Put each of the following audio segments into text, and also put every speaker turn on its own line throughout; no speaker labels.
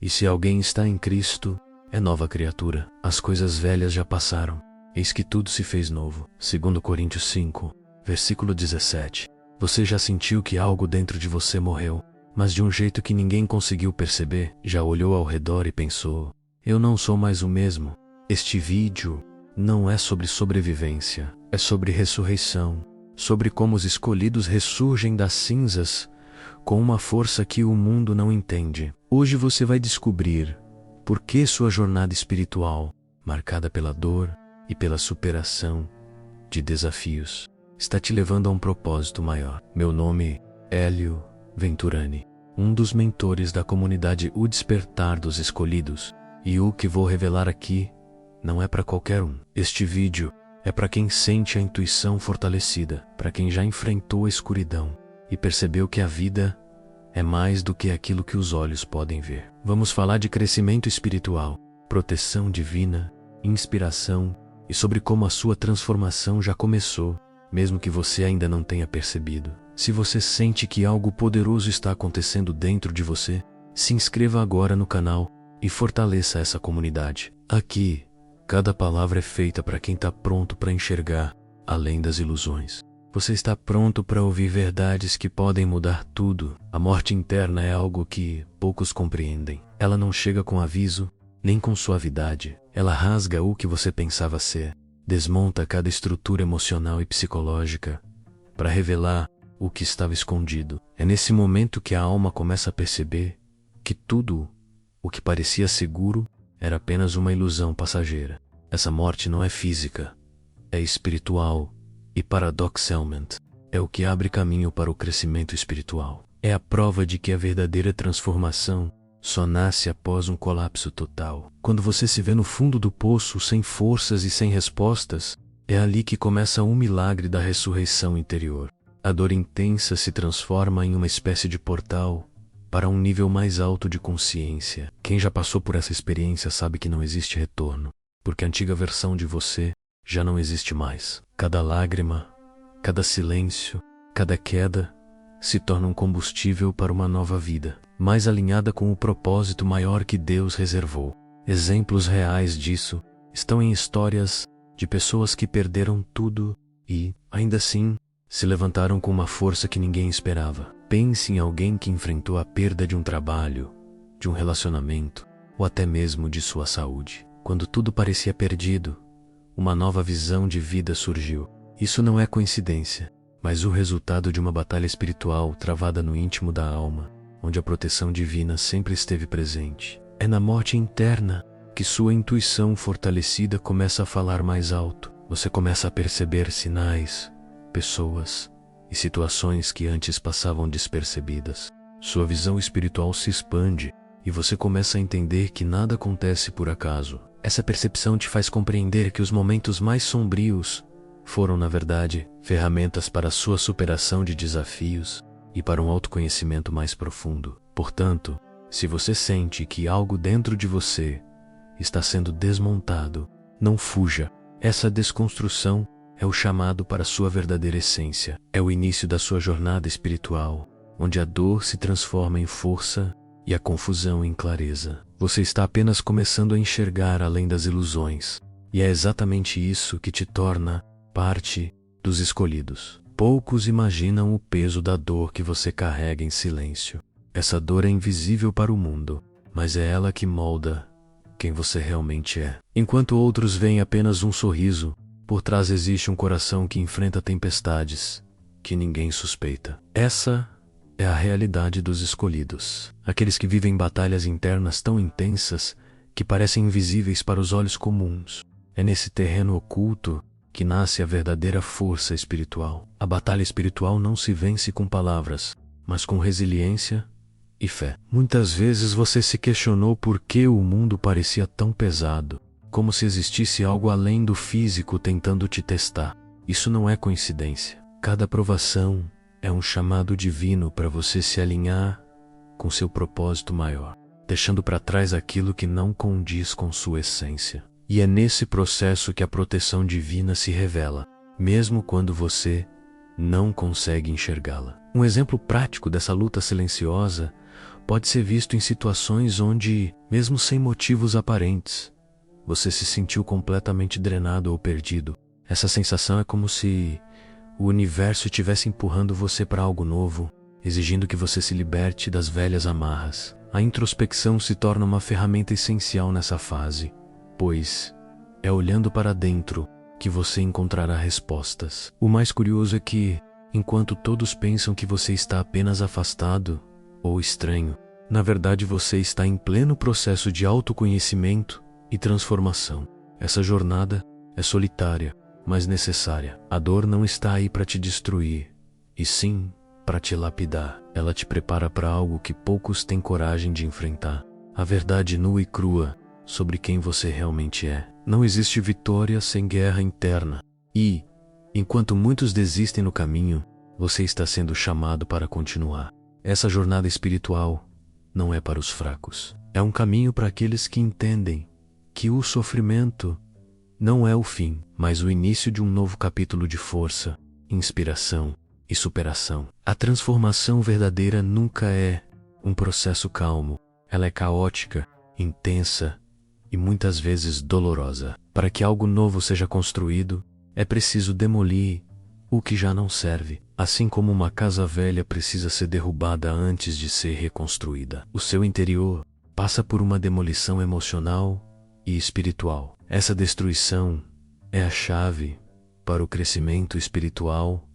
E se alguém está em Cristo, é nova criatura. As coisas velhas já passaram, eis que tudo se fez novo. 2 Coríntios 5, versículo 17. Você já sentiu que algo dentro de você morreu, mas de um jeito que ninguém conseguiu perceber? Já olhou ao redor e pensou: eu não sou mais o mesmo? Este vídeo não é sobre sobrevivência, é sobre ressurreição, sobre como os escolhidos ressurgem das cinzas com uma força que o mundo não entende. Hoje você vai descobrir por que sua jornada espiritual, marcada pela dor e pela superação de desafios, está te levando a um propósito maior. Meu nome é Hélio Venturani, um dos mentores da comunidade O Despertar dos Escolhidos, e o que vou revelar aqui não é para qualquer um. Este vídeo é para quem sente a intuição fortalecida, para quem já enfrentou a escuridão e percebeu que a vida é mais do que aquilo que os olhos podem ver. Vamos falar de crescimento espiritual, proteção divina, inspiração e sobre como a sua transformação já começou, mesmo que você ainda não tenha percebido. Se você sente que algo poderoso está acontecendo dentro de você, se inscreva agora no canal e fortaleça essa comunidade. Aqui, cada palavra é feita para quem está pronto para enxergar além das ilusões. Você está pronto para ouvir verdades que podem mudar tudo. A morte interna é algo que poucos compreendem. Ela não chega com aviso, nem com suavidade. Ela rasga o que você pensava ser, desmonta cada estrutura emocional e psicológica para revelar o que estava escondido. É nesse momento que a alma começa a perceber que tudo o que parecia seguro era apenas uma ilusão passageira. Essa morte não é física, é espiritual e, paradoxalmente, é o que abre caminho para o crescimento espiritual. É a prova de que a verdadeira transformação só nasce após um colapso total. Quando você se vê no fundo do poço, sem forças e sem respostas, é ali que começa um milagre da ressurreição interior. A dor intensa se transforma em uma espécie de portal para um nível mais alto de consciência. Quem já passou por essa experiência sabe que não existe retorno, porque a antiga versão de você já não existe mais. Cada lágrima, cada silêncio, cada queda se torna um combustível para uma nova vida, mais alinhada com o propósito maior que Deus reservou. Exemplos reais disso estão em histórias de pessoas que perderam tudo e, ainda assim, se levantaram com uma força que ninguém esperava. Pense em alguém que enfrentou a perda de um trabalho, de um relacionamento, ou até mesmo de sua saúde. Quando tudo parecia perdido, uma nova visão de vida surgiu. Isso não é coincidência, mas o resultado de uma batalha espiritual travada no íntimo da alma, onde a proteção divina sempre esteve presente. É na morte interna que sua intuição fortalecida começa a falar mais alto. Você começa a perceber sinais, pessoas e situações que antes passavam despercebidas. Sua visão espiritual se expande e você começa a entender que nada acontece por acaso. Essa percepção te faz compreender que os momentos mais sombrios foram, na verdade, ferramentas para a sua superação de desafios e para um autoconhecimento mais profundo. Portanto, se você sente que algo dentro de você está sendo desmontado, não fuja. Essa desconstrução é o chamado para a sua verdadeira essência. É o início da sua jornada espiritual, onde a dor se transforma em força e a confusão em clareza. Você está apenas começando a enxergar além das ilusões, e é exatamente isso que te torna parte dos escolhidos. Poucos imaginam o peso da dor que você carrega em silêncio. Essa dor é invisível para o mundo, mas é ela que molda quem você realmente é. Enquanto outros veem apenas um sorriso, por trás existe um coração que enfrenta tempestades que ninguém suspeita. Essa é a realidade dos escolhidos. Aqueles que vivem batalhas internas tão intensas que parecem invisíveis para os olhos comuns. É nesse terreno oculto que nasce a verdadeira força espiritual. A batalha espiritual não se vence com palavras, mas com resiliência e fé. Muitas vezes você se questionou por que o mundo parecia tão pesado, como se existisse algo além do físico tentando te testar. Isso não é coincidência. Cada provação é um chamado divino para você se alinhar com seu propósito maior, deixando para trás aquilo que não condiz com sua essência. E é nesse processo que a proteção divina se revela, mesmo quando você não consegue enxergá-la. Um exemplo prático dessa luta silenciosa pode ser visto em situações onde, mesmo sem motivos aparentes, você se sentiu completamente drenado ou perdido. Essa sensação é como se o universo estivesse empurrando você para algo novo, exigindo que você se liberte das velhas amarras. A introspecção se torna uma ferramenta essencial nessa fase, pois é olhando para dentro que você encontrará respostas. O mais curioso é que, enquanto todos pensam que você está apenas afastado ou estranho, na verdade você está em pleno processo de autoconhecimento e transformação. Essa jornada é solitária, mas necessária. A dor não está aí para te destruir, e sim para te lapidar. Ela te prepara para algo que poucos têm coragem de enfrentar. A verdade nua e crua sobre quem você realmente é. Não existe vitória sem guerra interna. E, enquanto muitos desistem no caminho, você está sendo chamado para continuar. Essa jornada espiritual não é para os fracos. É um caminho para aqueles que entendem que o sofrimento não é o fim, mas o início de um novo capítulo de força, inspiração e superação. A transformação verdadeira nunca é um processo calmo. Ela é caótica, intensa e muitas vezes dolorosa. Para que algo novo seja construído, é preciso demolir o que já não serve, assim como uma casa velha precisa ser derrubada antes de ser reconstruída. O seu interior passa por uma demolição emocional e espiritual. Essa destruição é a chave para o crescimento espiritual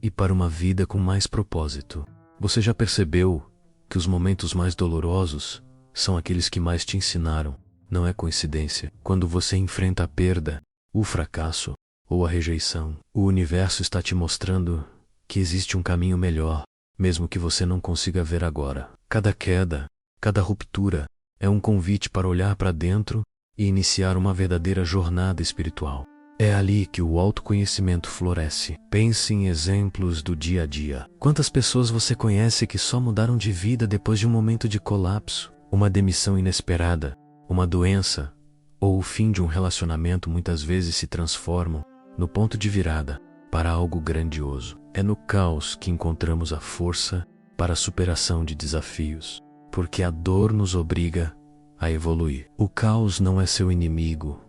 e para uma vida com mais propósito. Você já percebeu que os momentos mais dolorosos são aqueles que mais te ensinaram? Não é coincidência. Quando você enfrenta a perda, o fracasso ou a rejeição, o universo está te mostrando que existe um caminho melhor, mesmo que você não consiga ver agora. Cada queda, cada ruptura é um convite para olhar para dentro e iniciar uma verdadeira jornada espiritual. É ali que o autoconhecimento floresce. Pense em exemplos do dia a dia. Quantas pessoas você conhece que só mudaram de vida depois de um momento de colapso, uma demissão inesperada, uma doença ou o fim de um relacionamento muitas vezes se transformam no ponto de virada para algo grandioso. É no caos que encontramos a força para a superação de desafios, porque a dor nos obriga a evoluir. O caos não é seu inimigo,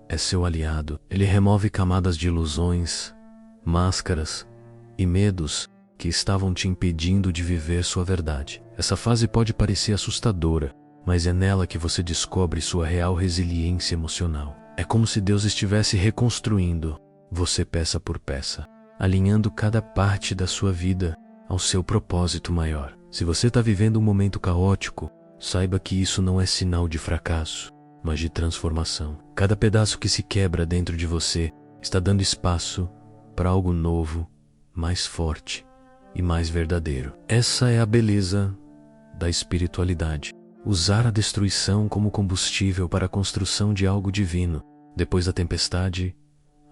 é seu aliado. Ele remove camadas de ilusões, máscaras e medos que estavam te impedindo de viver sua verdade. Essa fase pode parecer assustadora, mas é nela que você descobre sua real resiliência emocional. É como se Deus estivesse reconstruindo você peça por peça, alinhando cada parte da sua vida ao seu propósito maior. Se você está vivendo um momento caótico, saiba que isso não é sinal de fracasso, mas de transformação. Cada pedaço que se quebra dentro de você está dando espaço para algo novo, mais forte e mais verdadeiro. Essa é a beleza da espiritualidade. Usar a destruição como combustível para a construção de algo divino. Depois da tempestade,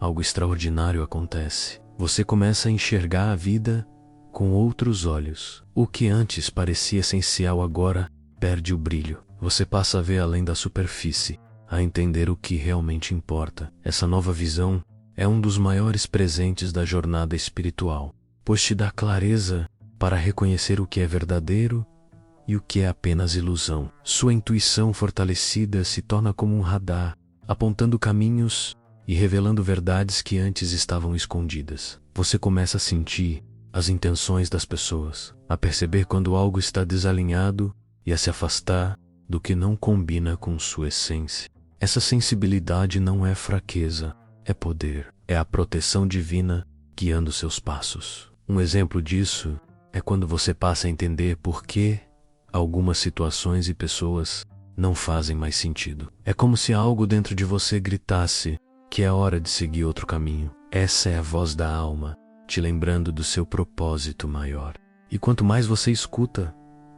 algo extraordinário acontece. Você começa a enxergar a vida com outros olhos. O que antes parecia essencial agora perde o brilho. Você passa a ver além da superfície, a entender o que realmente importa. Essa nova visão é um dos maiores presentes da jornada espiritual, pois te dá clareza para reconhecer o que é verdadeiro e o que é apenas ilusão. Sua intuição fortalecida se torna como um radar, apontando caminhos e revelando verdades que antes estavam escondidas. Você começa a sentir as intenções das pessoas, a perceber quando algo está desalinhado e a se afastar do que não combina com sua essência. Essa sensibilidade não é fraqueza, é poder, é a proteção divina guiando seus passos. Um exemplo disso é quando você passa a entender por que algumas situações e pessoas não fazem mais sentido. É como se algo dentro de você gritasse que é hora de seguir outro caminho. Essa é a voz da alma, te lembrando do seu propósito maior. E quanto mais você escuta,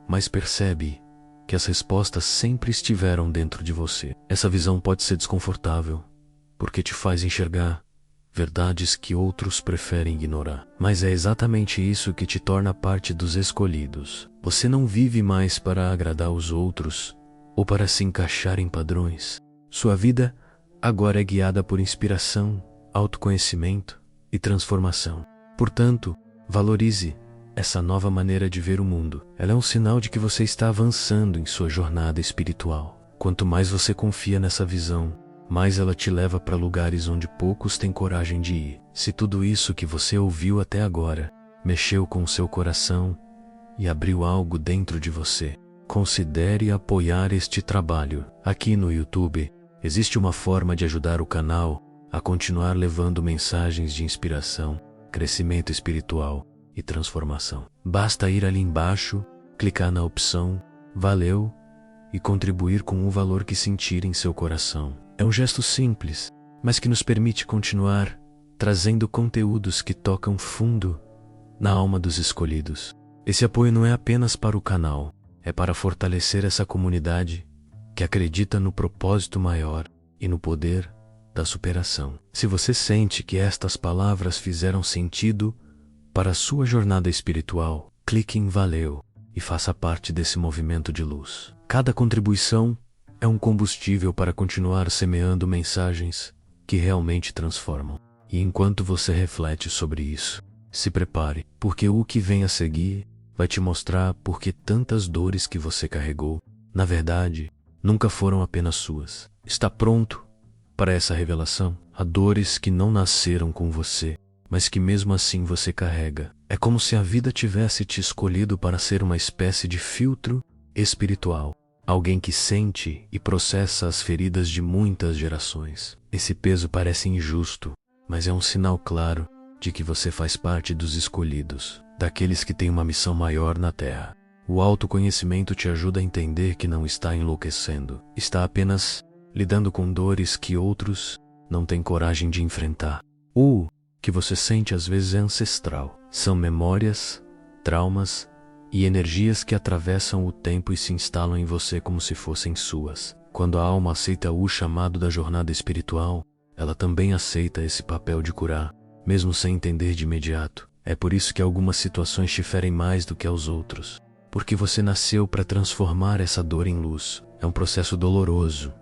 mais percebe que as respostas sempre estiveram dentro de você. Essa visão pode ser desconfortável, porque te faz enxergar verdades que outros preferem ignorar. Mas é exatamente isso que te torna parte dos escolhidos. Você não vive mais para agradar os outros ou para se encaixar em padrões. Sua vida agora é guiada por inspiração, autoconhecimento e transformação. Portanto, valorize essa nova maneira de ver o mundo. Ela é um sinal de que você está avançando em sua jornada espiritual. Quanto mais você confia nessa visão, mais ela te leva para lugares onde poucos têm coragem de ir. Se tudo isso que você ouviu até agora mexeu com o seu coração e abriu algo dentro de você, considere apoiar este trabalho. Aqui no YouTube, existe uma forma de ajudar o canal a continuar levando mensagens de inspiração, crescimento espiritual e transformação. Basta ir ali embaixo, clicar na opção Valeu e contribuir com o valor que sentir em seu coração. É um gesto simples, mas que nos permite continuar trazendo conteúdos que tocam fundo na alma dos escolhidos. Esse apoio não é apenas para o canal, é para fortalecer essa comunidade que acredita no propósito maior e no poder da superação. Se você sente que estas palavras fizeram sentido para a sua jornada espiritual, clique em Valeu e faça parte desse movimento de luz. Cada contribuição é um combustível para continuar semeando mensagens que realmente transformam. E enquanto você reflete sobre isso, se prepare, porque o que vem a seguir vai te mostrar por que tantas dores que você carregou, na verdade, nunca foram apenas suas. Está pronto para essa revelação? Há dores que não nasceram com você, mas que mesmo assim você carrega. É como se a vida tivesse te escolhido para ser uma espécie de filtro espiritual. Alguém que sente e processa as feridas de muitas gerações. Esse peso parece injusto, mas é um sinal claro de que você faz parte dos escolhidos, daqueles que têm uma missão maior na Terra. O autoconhecimento te ajuda a entender que não está enlouquecendo, está apenas lidando com dores que outros não têm coragem de enfrentar. O que você sente às vezes é ancestral. São memórias, traumas e energias que atravessam o tempo e se instalam em você como se fossem suas. Quando a alma aceita o chamado da jornada espiritual, ela também aceita esse papel de curar, mesmo sem entender de imediato. É por isso que algumas situações te ferem mais do que aos outros, porque você nasceu para transformar essa dor em luz. É um processo doloroso,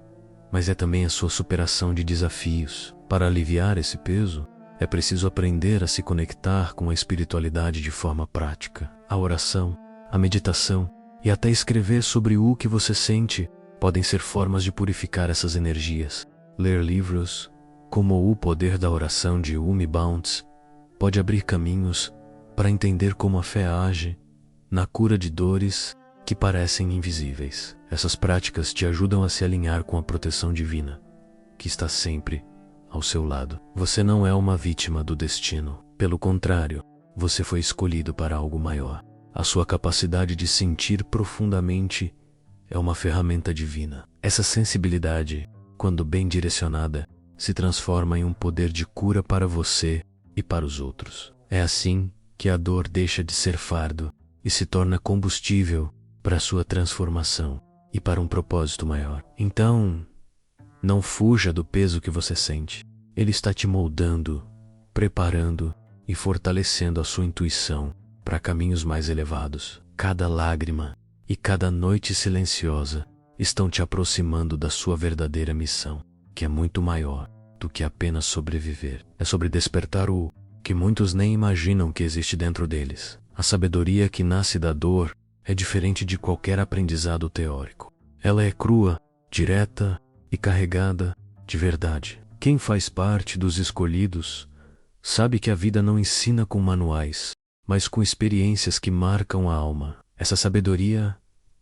mas é também a sua superação de desafios. Para aliviar esse peso, é preciso aprender a se conectar com a espiritualidade de forma prática. A oração, a meditação e até escrever sobre o que você sente podem ser formas de purificar essas energias. Ler livros, como O Poder da Oração de Umi Bounds, pode abrir caminhos para entender como a fé age na cura de dores que parecem invisíveis. Essas práticas te ajudam a se alinhar com a proteção divina, que está sempre ao seu lado. Você não é uma vítima do destino. Pelo contrário, você foi escolhido para algo maior. A sua capacidade de sentir profundamente é uma ferramenta divina. Essa sensibilidade, quando bem direcionada, se transforma em um poder de cura para você e para os outros. É assim que a dor deixa de ser fardo e se torna combustível para a sua transformação e para um propósito maior. Então, não fuja do peso que você sente. Ele está te moldando, preparando e fortalecendo a sua intuição para caminhos mais elevados. Cada lágrima e cada noite silenciosa estão te aproximando da sua verdadeira missão, que é muito maior do que apenas sobreviver. É sobre despertar o que muitos nem imaginam que existe dentro deles. A sabedoria que nasce da dor é diferente de qualquer aprendizado teórico. Ela é crua, direta e carregada de verdade. Quem faz parte dos escolhidos sabe que a vida não ensina com manuais, mas com experiências que marcam a alma. Essa sabedoria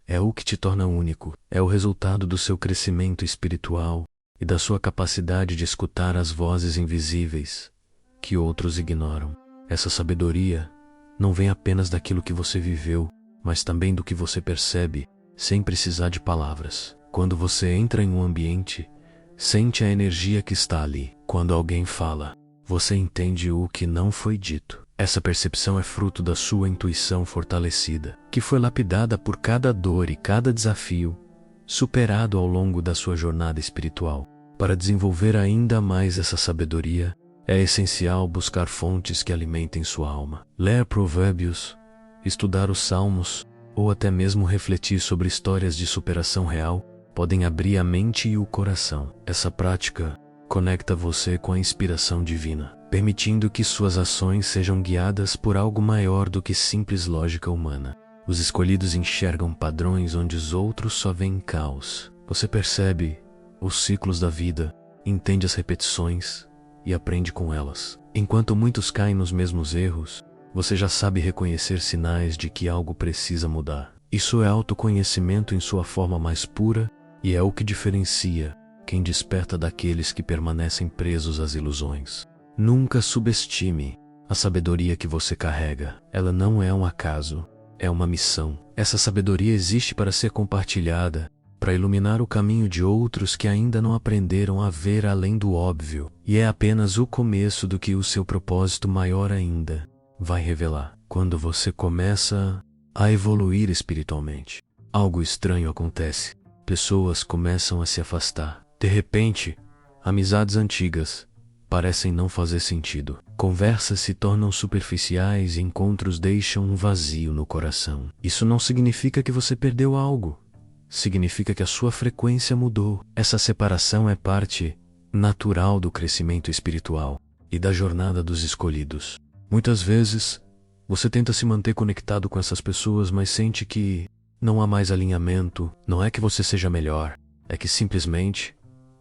é o que te torna único, é o resultado do seu crescimento espiritual e da sua capacidade de escutar as vozes invisíveis que outros ignoram. Essa sabedoria não vem apenas daquilo que você viveu, mas também do que você percebe, sem precisar de palavras. Quando você entra em um ambiente, sente a energia que está ali. Quando alguém fala, você entende o que não foi dito. Essa percepção é fruto da sua intuição fortalecida, que foi lapidada por cada dor e cada desafio superado ao longo da sua jornada espiritual. Para desenvolver ainda mais essa sabedoria, é essencial buscar fontes que alimentem sua alma. Ler provérbios, estudar os salmos ou até mesmo refletir sobre histórias de superação real podem abrir a mente e o coração. Essa prática conecta você com a inspiração divina. permitindo que suas ações sejam guiadas por algo maior do que simples lógica humana. Os escolhidos enxergam padrões onde os outros só veem caos. Você percebe os ciclos da vida, entende as repetições e aprende com elas. Enquanto muitos caem nos mesmos erros, você já sabe reconhecer sinais de que algo precisa mudar. Isso é autoconhecimento em sua forma mais pura e é o que diferencia quem desperta daqueles que permanecem presos às ilusões. Nunca subestime a sabedoria que você carrega. Ela não é um acaso, é uma missão. Essa sabedoria existe para ser compartilhada, para iluminar o caminho de outros que ainda não aprenderam a ver além do óbvio, e é apenas o começo do que o seu propósito maior ainda vai revelar. Quando você começa a evoluir espiritualmente, algo estranho acontece. Pessoas começam a se afastar. De repente, amizades antigas parecem não fazer sentido. Conversas se tornam superficiais e encontros deixam um vazio no coração. Isso não significa que você perdeu algo. Significa que a sua frequência mudou. Essa separação é parte natural do crescimento espiritual e da jornada dos escolhidos. Muitas vezes, você tenta se manter conectado com essas pessoas, mas sente que não há mais alinhamento. Não é que você seja melhor, é que simplesmente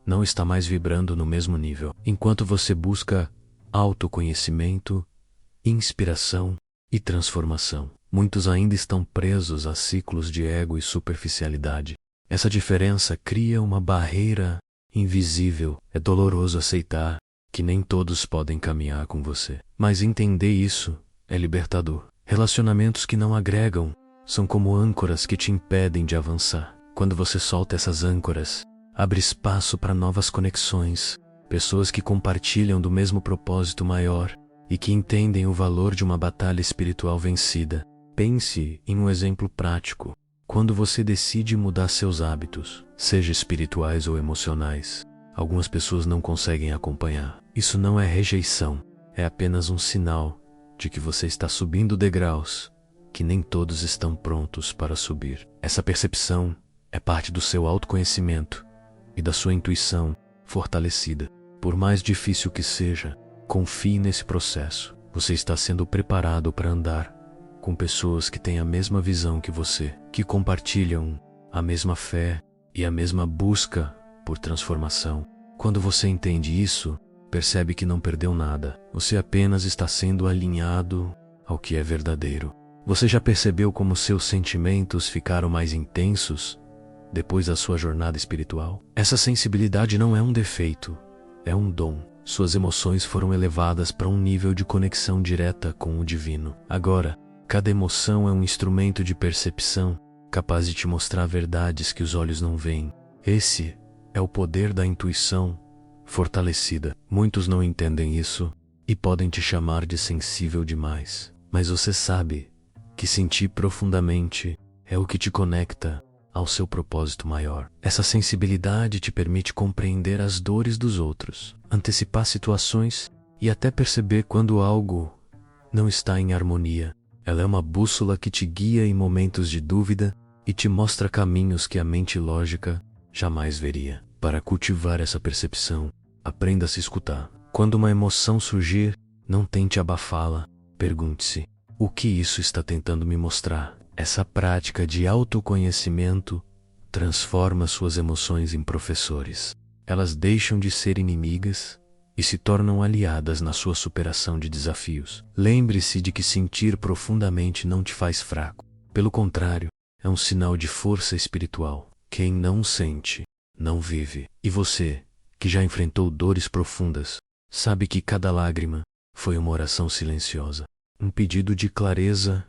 não está mais vibrando no mesmo nível. Enquanto você busca autoconhecimento, inspiração e transformação, muitos ainda estão presos a ciclos de ego e superficialidade. Essa diferença cria uma barreira invisível. É doloroso aceitar que nem todos podem caminhar com você, mas entender isso é libertador. Relacionamentos que não agregam são como âncoras que te impedem de avançar. Quando você solta essas âncoras, abre espaço para novas conexões, pessoas que compartilham do mesmo propósito maior e que entendem o valor de uma batalha espiritual vencida. Pense em um exemplo prático. Quando você decide mudar seus hábitos, seja espirituais ou emocionais, algumas pessoas não conseguem acompanhar. Isso não é rejeição, é apenas um sinal de que você está subindo degraus que nem todos estão prontos para subir. Essa percepção é parte do seu autoconhecimento e da sua intuição fortalecida. Por mais difícil que seja, confie nesse processo. Você está sendo preparado para andar com pessoas que têm a mesma visão que você, que compartilham a mesma fé e a mesma busca por transformação. Quando você entende isso, percebe que não perdeu nada. Você apenas está sendo alinhado ao que é verdadeiro. Você já percebeu como seus sentimentos ficaram mais intensos depois da sua jornada espiritual? Essa sensibilidade não é um defeito, é um dom. Suas emoções foram elevadas para um nível de conexão direta com o divino. Agora, cada emoção é um instrumento de percepção capaz de te mostrar verdades que os olhos não veem. Esse é o poder da intuição fortalecida. Muitos não entendem isso e podem te chamar de sensível demais. Mas você sabe que sentir profundamente é o que te conecta ao seu propósito maior. Essa sensibilidade te permite compreender as dores dos outros, antecipar situações e até perceber quando algo não está em harmonia. Ela é uma bússola que te guia em momentos de dúvida e te mostra caminhos que a mente lógica jamais veria. Para cultivar essa percepção, aprenda a se escutar. Quando uma emoção surgir, não tente abafá-la. Pergunte-se: o que isso está tentando me mostrar? Essa prática de autoconhecimento transforma suas emoções em professores. Elas deixam de ser inimigas e se tornam aliadas na sua superação de desafios. Lembre-se de que sentir profundamente não te faz fraco. Pelo contrário, é um sinal de força espiritual. Quem não sente, não vive. E você, que já enfrentou dores profundas, sabe que cada lágrima foi uma oração silenciosa, um pedido de clareza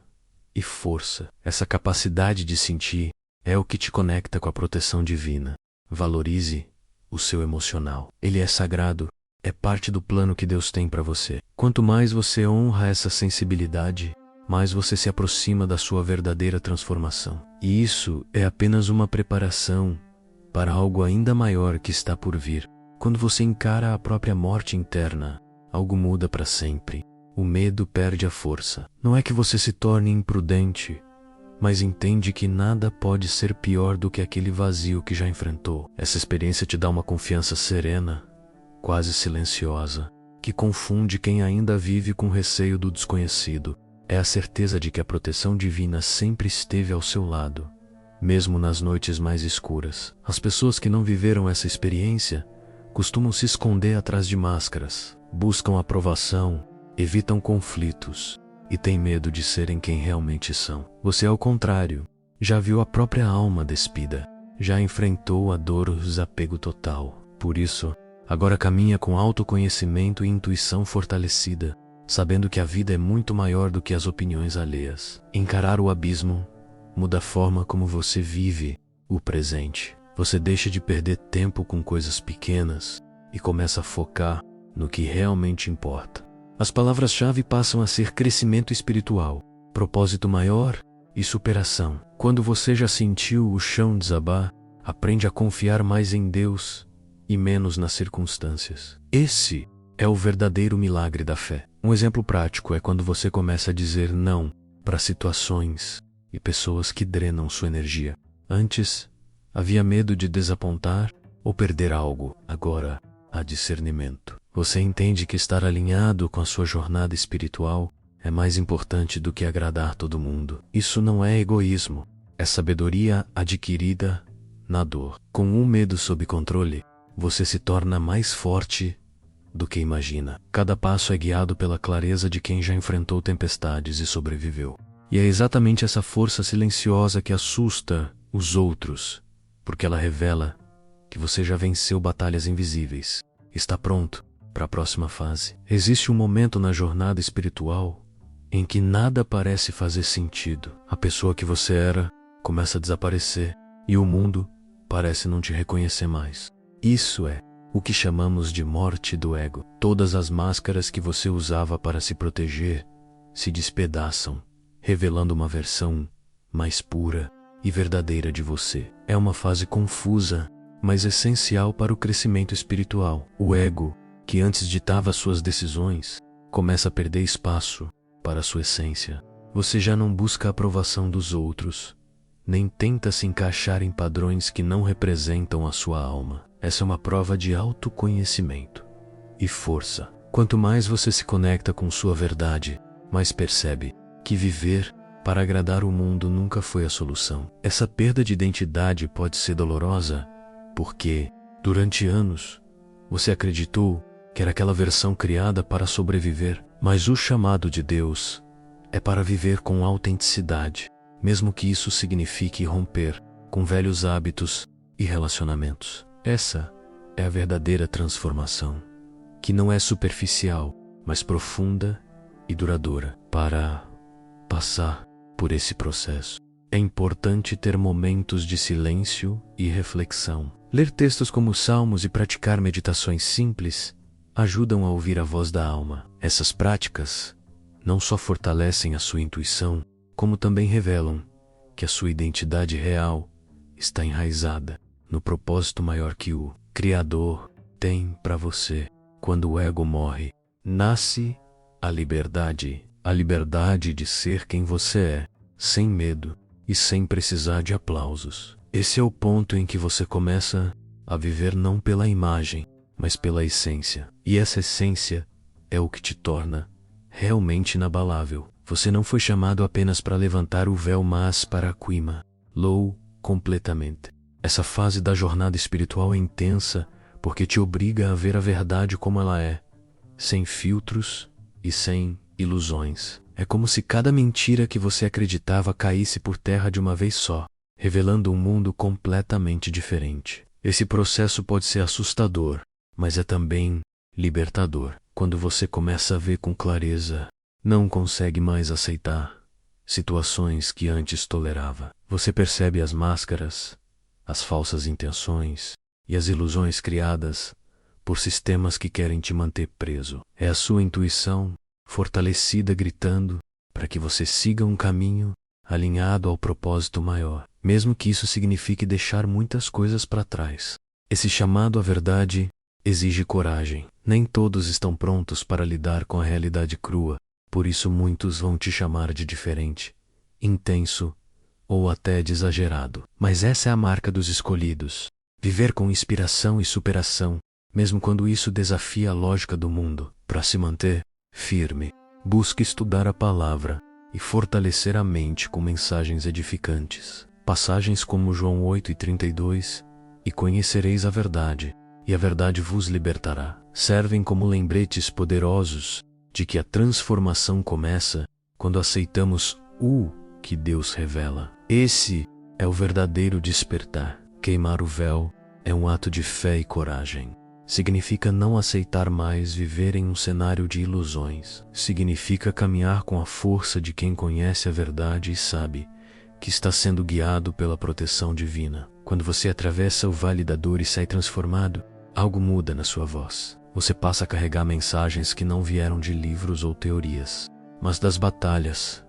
e força. Essa capacidade de sentir é o que te conecta com a proteção divina. Valorize o seu emocional. Ele é sagrado, é parte do plano que Deus tem para você. Quanto mais você honra essa sensibilidade, mais você se aproxima da sua verdadeira transformação. E isso é apenas uma preparação para algo ainda maior que está por vir. Quando você encara a própria morte interna, algo muda para sempre. O medo perde a força. Não é que você se torne imprudente, mas entende que nada pode ser pior do que aquele vazio que já enfrentou. Essa experiência te dá uma confiança serena, quase silenciosa, que confunde quem ainda vive com receio do desconhecido. É a certeza de que a proteção divina sempre esteve ao seu lado, mesmo nas noites mais escuras. As pessoas que não viveram essa experiência costumam se esconder atrás de máscaras, buscam aprovação, evitam conflitos e têm medo de serem quem realmente são. Você, ao contrário, já viu a própria alma despida, já enfrentou a dor do desapego total. Por isso, agora caminha com autoconhecimento e intuição fortalecida, sabendo que a vida é muito maior do que as opiniões alheias. Encarar o abismo muda a forma como você vive o presente. Você deixa de perder tempo com coisas pequenas e começa a focar no que realmente importa. As palavras-chave passam a ser crescimento espiritual, propósito maior e superação. Quando você já sentiu o chão desabar, aprende a confiar mais em Deus e menos nas circunstâncias. Esse é o verdadeiro milagre da fé. Um exemplo prático é quando você começa a dizer não para situações e pessoas que drenam sua energia. Antes, havia medo de desapontar ou perder algo. Agora, há discernimento. Você entende que estar alinhado com a sua jornada espiritual é mais importante do que agradar todo mundo. Isso não é egoísmo, é sabedoria adquirida na dor. Com um medo sob controle, você se torna mais forte do que imagina. Cada passo é guiado pela clareza de quem já enfrentou tempestades e sobreviveu. E é exatamente essa força silenciosa que assusta os outros, porque ela revela que você já venceu batalhas invisíveis. Está pronto para a próxima fase. Existe um momento na jornada espiritual em que nada parece fazer sentido. A pessoa que você era começa a desaparecer e o mundo parece não te reconhecer mais. Isso é o que chamamos de morte do ego. Todas as máscaras que você usava para se proteger se despedaçam, revelando uma versão mais pura e verdadeira de você. É uma fase confusa, mas essencial para o crescimento espiritual. O ego, que antes ditava suas decisões, começa a perder espaço para a sua essência. Você já não busca a aprovação dos outros, nem tenta se encaixar em padrões que não representam a sua alma. Essa é uma prova de autoconhecimento e força. Quanto mais você se conecta com sua verdade, mais percebe que viver para agradar o mundo nunca foi a solução. Essa perda de identidade pode ser dolorosa, porque, durante anos, você acreditou que era aquela versão criada para sobreviver. Mas o chamado de Deus é para viver com autenticidade, mesmo que isso signifique romper com velhos hábitos e relacionamentos. Essa é a verdadeira transformação, que não é superficial, mas profunda e duradoura. Para passar por esse processo, é importante ter momentos de silêncio e reflexão. Ler textos como Salmos e praticar meditações simples ajudam a ouvir a voz da alma. Essas práticas não só fortalecem a sua intuição, como também revelam que a sua identidade real está enraizada no propósito maior que o Criador tem para você. Quando o ego morre, nasce a liberdade de ser quem você é, sem medo e sem precisar de aplausos. Esse é o ponto em que você começa a viver não pela imagem, mas pela essência. E essa essência é o que te torna realmente inabalável. Você não foi chamado apenas para levantar o véu, mas para queimá-lo completamente. Essa fase da jornada espiritual é intensa porque te obriga a ver a verdade como ela é, sem filtros e sem ilusões. É como se cada mentira que você acreditava caísse por terra de uma vez só, revelando um mundo completamente diferente. Esse processo pode ser assustador, mas é também libertador. Quando você começa a ver com clareza, não consegue mais aceitar situações que antes tolerava. Você percebe as máscaras, as falsas intenções e as ilusões criadas por sistemas que querem te manter preso. É a sua intuição fortalecida gritando para que você siga um caminho alinhado ao propósito maior, mesmo que isso signifique deixar muitas coisas para trás. Esse chamado à verdade exige coragem. Nem todos estão prontos para lidar com a realidade crua, por isso muitos vão te chamar de diferente, intenso ou até de exagerado. Mas essa é a marca dos escolhidos. Viver com inspiração e superação mesmo quando isso desafia a lógica do mundo. Para se manter firme, busque estudar a palavra e fortalecer a mente com mensagens edificantes. Passagens como João 8:32, e conhecereis a verdade, e a verdade vos libertará, servem como lembretes poderosos de que a transformação começa quando aceitamos o que Deus revela. Esse é o verdadeiro despertar. Queimar o véu é um ato de fé e coragem. Significa não aceitar mais viver em um cenário de ilusões. Significa caminhar com a força de quem conhece a verdade e sabe que está sendo guiado pela proteção divina. Quando você atravessa o vale da dor e sai transformado, algo muda na sua voz. Você passa a carregar mensagens que não vieram de livros ou teorias, mas das batalhas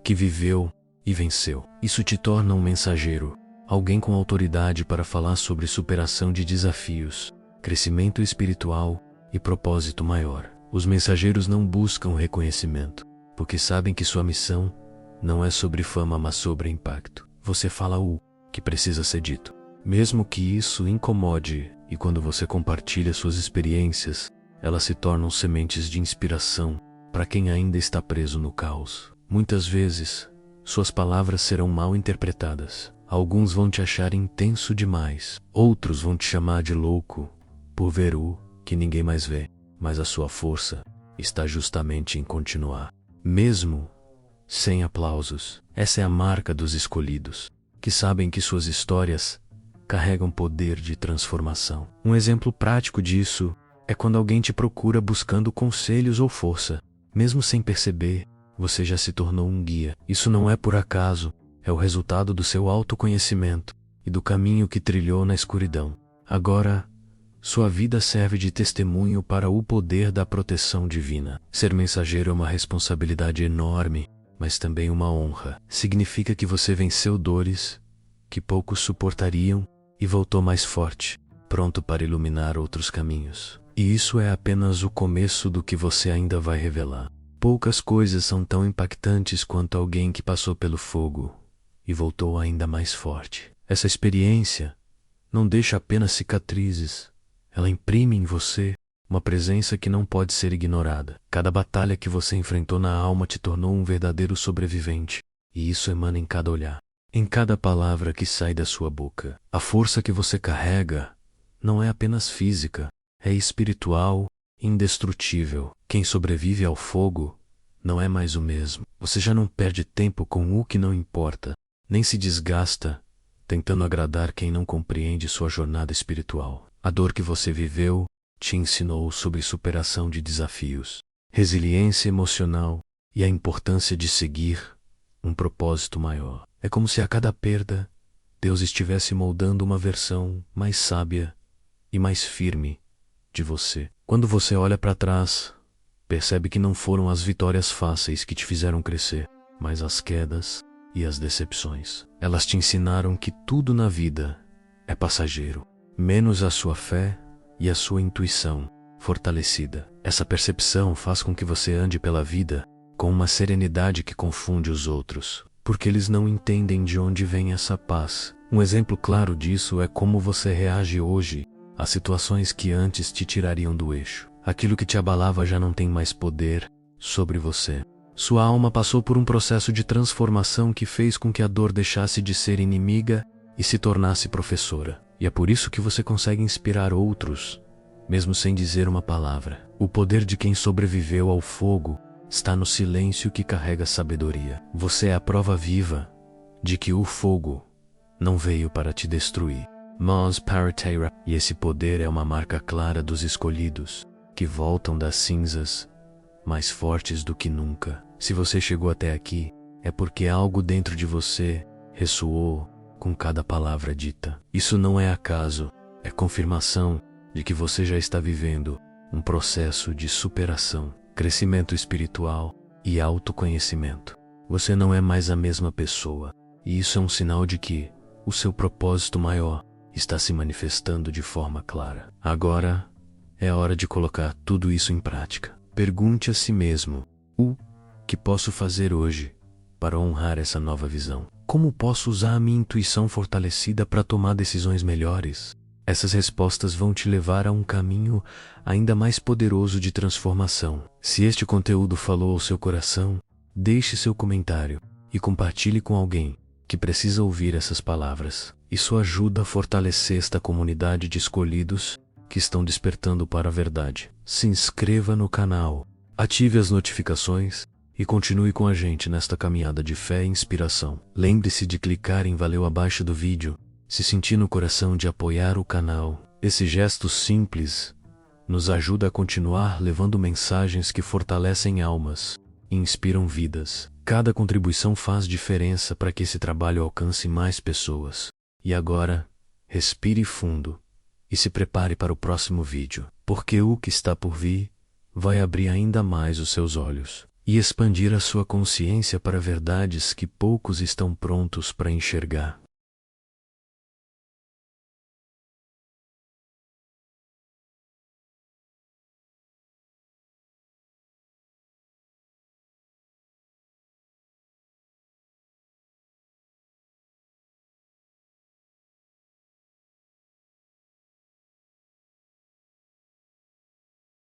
que viveu e venceu. Isso te torna um mensageiro, alguém com autoridade para falar sobre superação de desafios, crescimento espiritual e propósito maior. Os mensageiros não buscam reconhecimento, porque sabem que sua missão não é sobre fama, mas sobre impacto. Você fala o que precisa ser dito, mesmo que isso incomode, e quando você compartilha suas experiências, elas se tornam sementes de inspiração para quem ainda está preso no caos. Muitas vezes, suas palavras serão mal interpretadas. Alguns vão te achar intenso demais, outros vão te chamar de louco por ver o que ninguém mais vê, mas a sua força está justamente em continuar, mesmo sem aplausos. Essa é a marca dos escolhidos, que sabem que suas histórias carregam poder de transformação. Um exemplo prático disso é quando alguém te procura buscando conselhos ou força. Mesmo sem perceber, você já se tornou um guia. Isso não é por acaso, é o resultado do seu autoconhecimento e do caminho que trilhou na escuridão. Agora, sua vida serve de testemunho para o poder da proteção divina. Ser mensageiro é uma responsabilidade enorme, mas também uma honra. Significa que você venceu dores que poucos suportariam e voltou mais forte, pronto para iluminar outros caminhos. E isso é apenas o começo do que você ainda vai revelar. Poucas coisas são tão impactantes quanto alguém que passou pelo fogo e voltou ainda mais forte. Essa experiência não deixa apenas cicatrizes, ela imprime em você uma presença que não pode ser ignorada. Cada batalha que você enfrentou na alma te tornou um verdadeiro sobrevivente, e isso emana em cada olhar, em cada palavra que sai da sua boca. A força que você carrega não é apenas física, é espiritual, indestrutível. Quem sobrevive ao fogo não é mais o mesmo. Você já não perde tempo com o que não importa, nem se desgasta tentando agradar quem não compreende sua jornada espiritual. A dor que você viveu te ensinou sobre superação de desafios, resiliência emocional e a importância de seguir um propósito maior. É como se a cada perda, Deus estivesse moldando uma versão mais sábia e mais firme de você. Quando você olha para trás, percebe que não foram as vitórias fáceis que te fizeram crescer, mas as quedas e as decepções. Elas te ensinaram que tudo na vida é passageiro, menos a sua fé e a sua intuição fortalecida. Essa percepção faz com que você ande pela vida com uma serenidade que confunde os outros, porque eles não entendem de onde vem essa paz. Um exemplo claro disso é como você reage hoje a situações que antes te tirariam do eixo. Aquilo que te abalava já não tem mais poder sobre você. Sua alma passou por um processo de transformação que fez com que a dor deixasse de ser inimiga e se tornasse professora. E é por isso que você consegue inspirar outros, mesmo sem dizer uma palavra. O poder de quem sobreviveu ao fogo está no silêncio que carrega sabedoria. Você é a prova viva de que o fogo não veio para te destruir, mas para te. E esse poder é uma marca clara dos escolhidos, que voltam das cinzas mais fortes do que nunca. Se você chegou até aqui, é porque algo dentro de você ressoou com cada palavra dita. Isso não é acaso, é confirmação de que você já está vivendo um processo de superação, crescimento espiritual e autoconhecimento. Você não é mais a mesma pessoa, e isso é um sinal de que o seu propósito maior está se manifestando de forma clara. Agora é hora de colocar tudo isso em prática. Pergunte a si mesmo: o que posso fazer hoje para honrar essa nova visão? Como posso usar a minha intuição fortalecida para tomar decisões melhores? Essas respostas vão te levar a um caminho ainda mais poderoso de transformação. Se este conteúdo falou ao seu coração, deixe seu comentário e compartilhe com alguém que precisa ouvir essas palavras. Isso ajuda a fortalecer esta comunidade de escolhidos que estão despertando para a verdade. Se inscreva no canal, ative as notificações e continue com a gente nesta caminhada de fé e inspiração. Lembre-se de clicar em valeu abaixo do vídeo se sentir no coração de apoiar o canal. Esse gesto simples nos ajuda a continuar levando mensagens que fortalecem almas e inspiram vidas. Cada contribuição faz diferença para que esse trabalho alcance mais pessoas. E agora, respire fundo e se prepare para o próximo vídeo, porque o que está por vir vai abrir ainda mais os seus olhos e expandir a sua consciência para verdades que poucos estão prontos para enxergar.